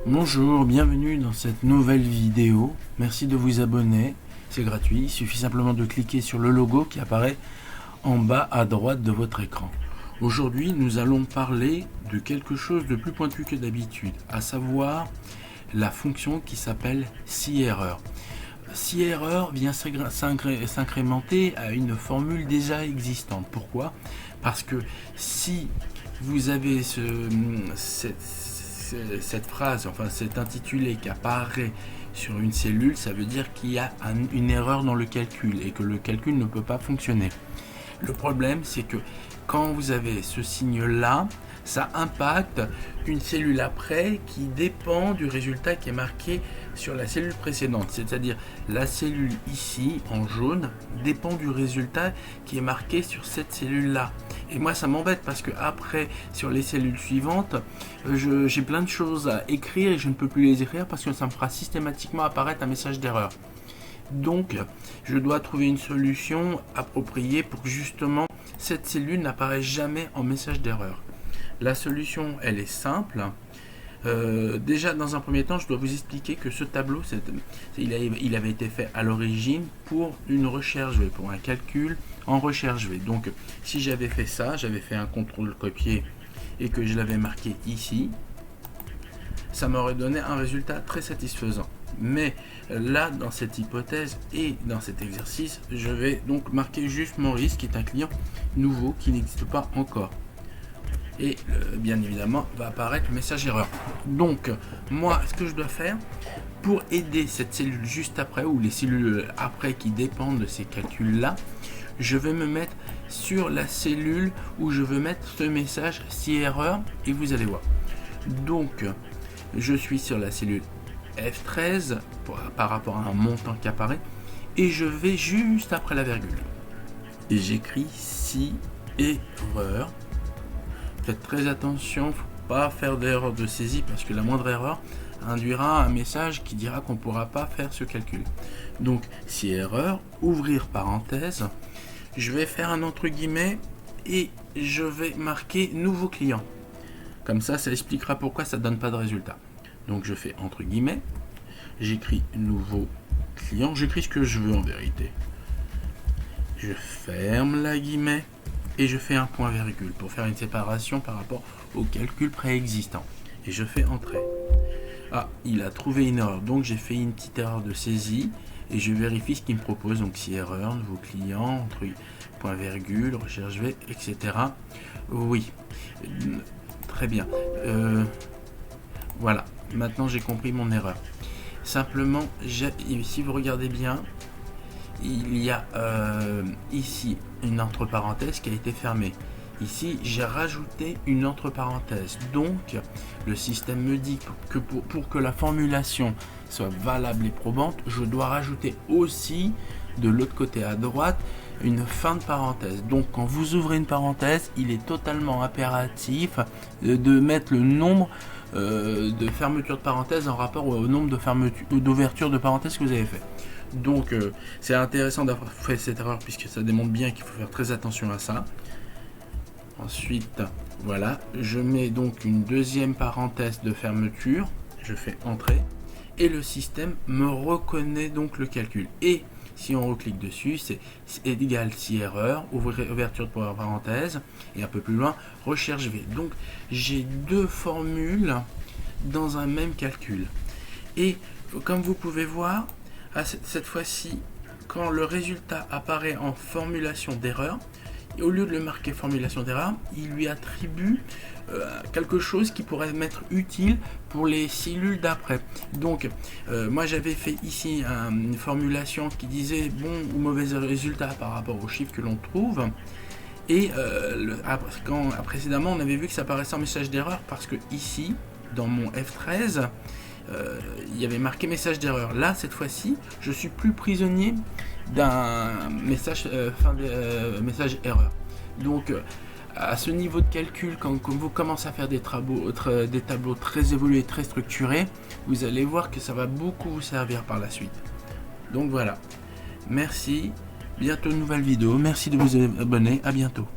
Bonjour, bienvenue dans cette nouvelle vidéo. Merci de vous abonner, c'est gratuit. Il suffit simplement de cliquer sur le logo qui apparaît en bas à droite de votre écran. Aujourd'hui, nous allons parler de quelque chose de plus pointu que d'habitude, à savoir la fonction qui s'appelle si-erreur. Si-erreur vient s'incrémenter à une formule déjà existante. Pourquoi? Parce que si vous avez cette phrase, enfin cet intitulé qui apparaît sur une cellule, ça veut dire qu'il y a une erreur dans le calcul et que le calcul ne peut pas fonctionner. Le problème, c'est que quand vous avez ce signe-là, ça impacte une cellule après qui dépend du résultat qui est marqué sur la cellule précédente. C'est-à-dire la cellule ici, en jaune, dépend du résultat qui est marqué sur cette cellule-là. Et moi, ça m'embête parce que après, sur les cellules suivantes, j'ai plein de choses à écrire et je ne peux plus les écrire parce que ça me fera systématiquement apparaître un message d'erreur. Donc, je dois trouver une solution appropriée pour que justement cette cellule n'apparaisse jamais en message d'erreur. La solution, elle est simple. Déjà, dans un premier temps, je dois vous expliquer que ce tableau, il avait été fait à l'origine pour une recherche V, pour un calcul en recherche V. Donc, si j'avais fait ça, j'avais fait un contrôle-copier et que je l'avais marqué ici, ça m'aurait donné un résultat très satisfaisant. Mais là, dans cette hypothèse et dans cet exercice, je vais donc marquer juste Maurice, qui est un client nouveau qui n'existe pas encore. Et bien évidemment, va apparaître le message erreur. Donc, moi, ce que je dois faire pour aider cette cellule juste après, ou les cellules après qui dépendent de ces calculs-là, je vais me mettre sur la cellule où je veux mettre ce message si erreur, et vous allez voir. Donc, je suis sur la cellule F13 par rapport à un montant qui apparaît, et je vais juste après la virgule. Et j'écris si erreur. Faites très attention, faut pas faire d'erreur de saisie parce que la moindre erreur induira un message qui dira qu'on ne pourra pas faire ce calcul. Donc, si erreur, ouvrir parenthèse, je vais faire un entre guillemets et je vais marquer nouveau client. Comme ça, ça expliquera pourquoi ça ne donne pas de résultat. Donc, je fais entre guillemets, j'écris nouveau client, j'écris ce que je veux en vérité. Je ferme la guillemets. Et je fais un point virgule pour faire une séparation par rapport au calcul préexistant. Et je fais entrée. Ah, il a trouvé une erreur. Donc j'ai fait une petite erreur de saisie. Et je vérifie ce qu'il me propose. Donc si erreur, nouveau client, entre point virgule, recherche V, etc. Oui. Très bien. Voilà. Maintenant j'ai compris mon erreur. Simplement, si vous regardez bien, il y a ici une entre parenthèses qui a été fermée. Ici, j'ai rajouté une entre parenthèses. Donc, le système me dit que pour que la formulation soit valable et probante, je dois rajouter aussi de l'autre côté à droite une fin de parenthèse. Donc, quand vous ouvrez une parenthèse, il est totalement impératif de mettre le nombre de fermeture de parenthèse en rapport au nombre d'ouverture de parenthèse que vous avez fait. Donc c'est intéressant d'avoir fait cette erreur puisque ça démontre bien qu'il faut faire très attention à ça. Ensuite, voilà, je mets donc une deuxième parenthèse de fermeture, je fais entrée et le système me reconnaît donc le calcul. Et si on reclique dessus, c'est égal si erreur, ouverture de parenthèse et un peu plus loin, recherche V. Donc j'ai deux formules dans un même calcul. Et comme vous pouvez voir, cette fois-ci, quand le résultat apparaît en formulation d'erreur, au lieu de le marquer formulation d'erreur, il lui attribue quelque chose qui pourrait m'être utile pour les cellules d'après. Donc, moi j'avais fait ici une formulation qui disait bon ou mauvais résultat par rapport aux chiffres que l'on trouve. Et précédemment, on avait vu que ça apparaissait en message d'erreur parce que ici, dans mon F13, il y avait marqué message d'erreur. Là, cette fois-ci, je suis plus prisonnier d'un message message erreur. Donc, à ce niveau de calcul, quand vous commencez à faire des tableaux très évolués, très structurés, vous allez voir que ça va beaucoup vous servir par la suite. Donc voilà. Merci. Bientôt une nouvelle vidéo. Merci de vous abonner. À bientôt.